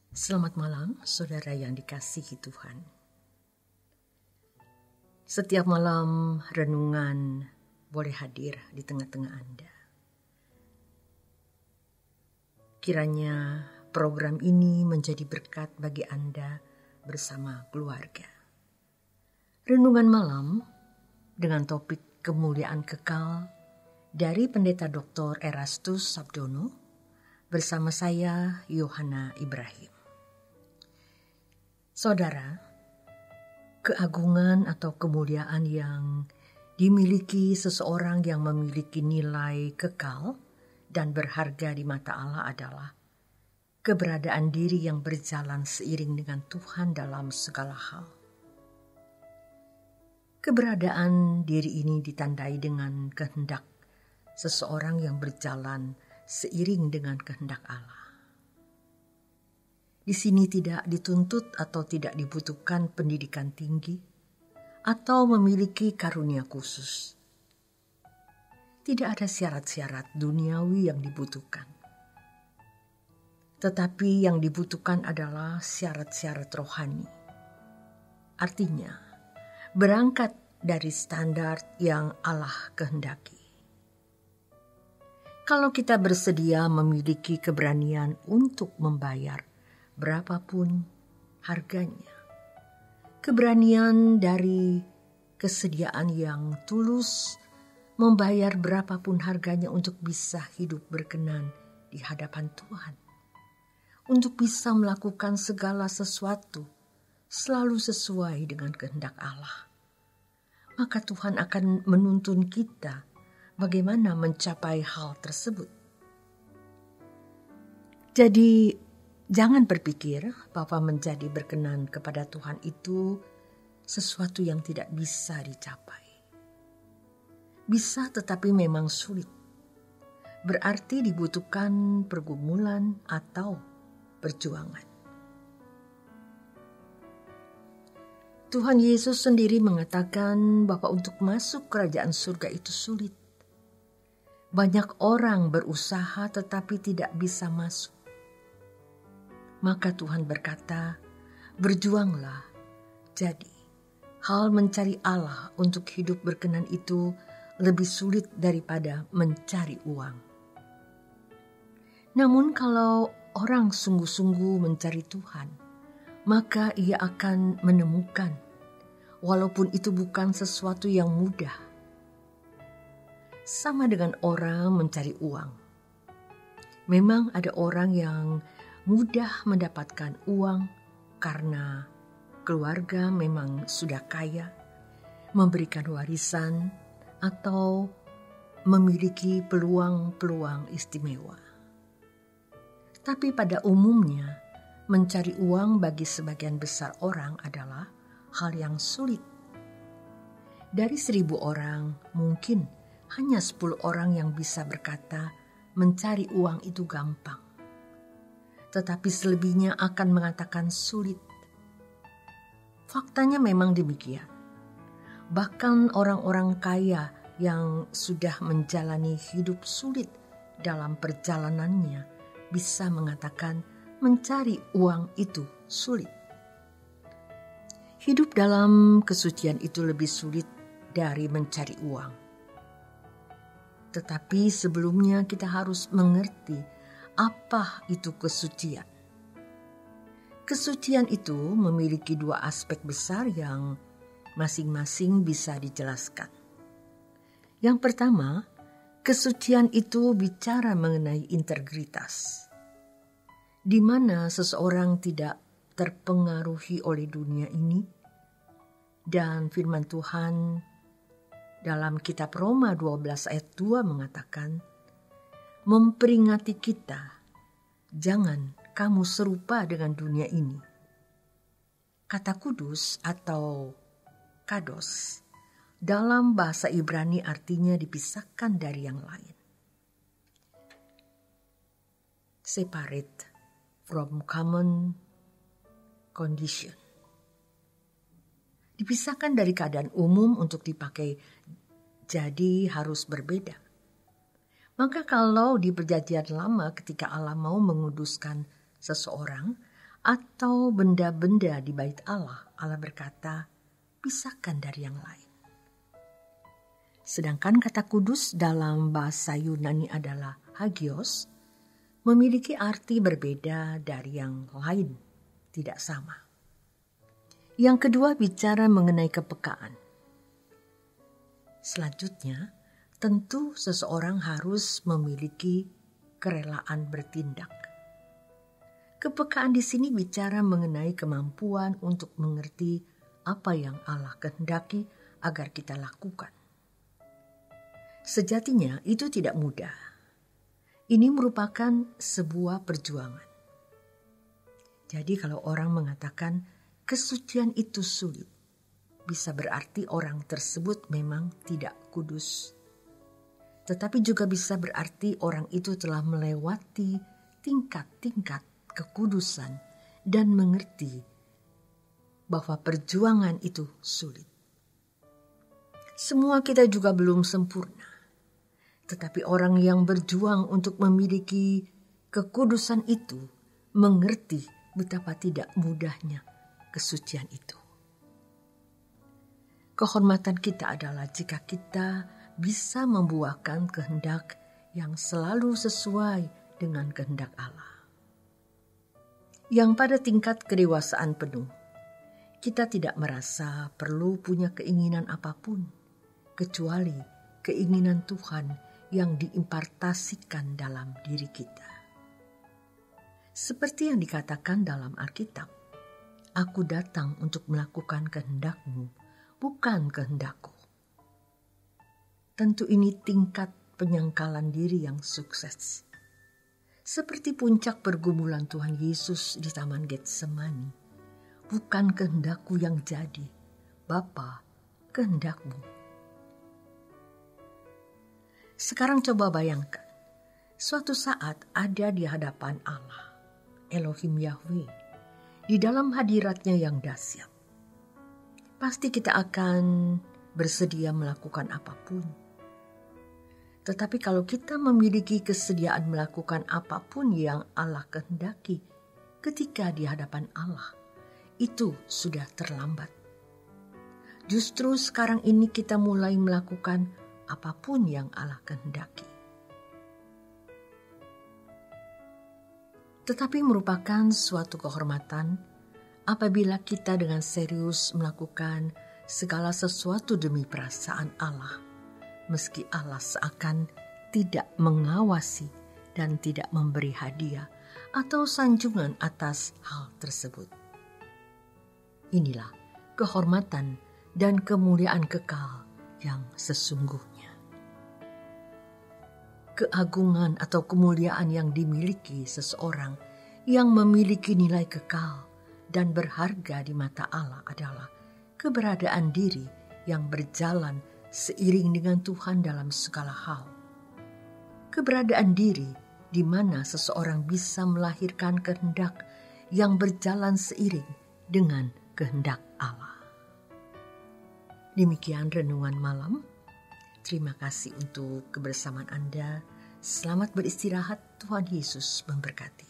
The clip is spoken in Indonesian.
Selamat malam, saudara yang dikasihi Tuhan. Setiap malam renungan boleh hadir di tengah-tengah Anda. Kiranya program ini menjadi berkat bagi Anda bersama keluarga. Renungan malam dengan topik kemuliaan kekal dari Pendeta Dr. Erastus Sabdono bersama saya Yohana Ibrahim. Saudara, keagungan atau kemuliaan yang dimiliki seseorang yang memiliki nilai kekal dan berharga di mata Allah adalah keberadaan diri yang berjalan seiring dengan Tuhan dalam segala hal. Keberadaan diri ini ditandai dengan kehendak seseorang yang berjalan seiring dengan kehendak Allah. Di sini tidak dituntut atau tidak dibutuhkan pendidikan tinggi atau memiliki karunia khusus. Tidak ada syarat-syarat duniawi yang dibutuhkan. Tetapi yang dibutuhkan adalah syarat-syarat rohani. Artinya, berangkat dari standar yang Allah kehendaki. Kalau kita bersedia memiliki keberanian untuk membayar berapapun harganya, keberanian dari kesediaan yang tulus membayar berapapun harganya untuk bisa hidup berkenan di hadapan Tuhan, untuk bisa melakukan segala sesuatu selalu sesuai dengan kehendak Allah, maka Tuhan akan menuntun kita bagaimana mencapai hal tersebut. Jadi, jangan berpikir bahwa menjadi berkenan kepada Tuhan itu sesuatu yang tidak bisa dicapai. Bisa, tetapi memang sulit. Berarti dibutuhkan pergumulan atau perjuangan. Tuhan Yesus sendiri mengatakan bahwa untuk masuk kerajaan surga itu sulit. Banyak orang berusaha tetapi tidak bisa masuk. Maka Tuhan berkata, berjuanglah. Jadi, hal mencari Allah untuk hidup berkenan itu lebih sulit daripada mencari uang. Namun kalau orang sungguh-sungguh mencari Tuhan, maka ia akan menemukan, walaupun itu bukan sesuatu yang mudah. Sama dengan orang mencari uang. Memang ada orang yang mudah mendapatkan uang karena keluarga memang sudah kaya, memberikan warisan, atau memiliki peluang-peluang istimewa. Tapi pada umumnya, mencari uang bagi sebagian besar orang adalah hal yang sulit. Dari 1.000 orang, mungkin hanya 10 orang yang bisa berkata mencari uang itu gampang. Tetapi selebihnya akan mengatakan sulit. Faktanya memang demikian. Bahkan orang-orang kaya yang sudah menjalani hidup sulit dalam perjalanannya bisa mengatakan mencari uang itu sulit. Hidup dalam kesucian itu lebih sulit dari mencari uang. Tetapi sebelumnya kita harus mengerti apa itu kesucian? Kesucian itu memiliki 2 aspek besar yang masing-masing bisa dijelaskan. Yang pertama, kesucian itu bicara mengenai integritas, di mana seseorang tidak terpengaruhi oleh dunia ini, dan firman Tuhan dalam kitab Roma 12 ayat 2 mengatakan, memperingati kita, jangan kamu serupa dengan dunia ini. Kata kudus atau kados dalam bahasa Ibrani artinya dipisahkan dari yang lain. Separate from common condition. Dipisahkan dari keadaan umum untuk dipakai, jadi harus berbeda. Maka kalau di perjanjian lama ketika Allah mau menguduskan seseorang, atau benda-benda di bait Allah, Allah berkata, pisahkan dari yang lain. Sedangkan kata kudus dalam bahasa Yunani adalah hagios, memiliki arti berbeda dari yang lain, tidak sama. Yang kedua bicara mengenai kepekaan. Selanjutnya, tentu seseorang harus memiliki kerelaan bertindak. Kepekaan di sini bicara mengenai kemampuan untuk mengerti apa yang Allah kehendaki agar kita lakukan. Sejatinya itu tidak mudah. Ini merupakan sebuah perjuangan. Jadi kalau orang mengatakan kesucian itu sulit, bisa berarti orang tersebut memang tidak kudus. Tetapi juga bisa berarti orang itu telah melewati tingkat-tingkat kekudusan dan mengerti bahwa perjuangan itu sulit. Semua kita juga belum sempurna. Tetapi orang yang berjuang untuk memiliki kekudusan itu mengerti betapa tidak mudahnya kesucian itu. Kehormatan kita adalah jika kita bisa membuahkan kehendak yang selalu sesuai dengan kehendak Allah. Yang pada tingkat kedewasaan penuh, kita tidak merasa perlu punya keinginan apapun, kecuali keinginan Tuhan yang diimpartasikan dalam diri kita. Seperti yang dikatakan dalam Alkitab, aku datang untuk melakukan kehendak-Mu, bukan kehendak-Ku. Tentu ini tingkat penyangkalan diri yang sukses. Seperti puncak pergumulan Tuhan Yesus di Taman Getsemani, bukan kehendak-Ku yang jadi, Bapa, kehendak-Mu. Sekarang coba bayangkan, suatu saat ada di hadapan Allah, Elohim Yahweh, di dalam hadiratnya yang dahsyat. Pasti kita akan bersedia melakukan apapun. Tetapi kalau kita memiliki kesediaan melakukan apapun yang Allah kehendaki ketika di hadapan Allah, itu sudah terlambat. Justru sekarang ini kita mulai melakukan apapun yang Allah kehendaki. Tetapi merupakan suatu kehormatan apabila kita dengan serius melakukan segala sesuatu demi perasaan Allah, meski Allah seakan tidak mengawasi dan tidak memberi hadiah atau sanjungan atas hal tersebut. Inilah kehormatan dan kemuliaan kekal yang sesungguhnya. Keagungan atau kemuliaan yang dimiliki seseorang yang memiliki nilai kekal dan berharga di mata Allah adalah keberadaan diri yang berjalan seiring dengan Tuhan dalam segala hal. Keberadaan diri di mana seseorang bisa melahirkan kehendak yang berjalan seiring dengan kehendak Allah. Demikian renungan malam. Terima kasih untuk kebersamaan Anda. Selamat beristirahat. Tuhan Yesus memberkati.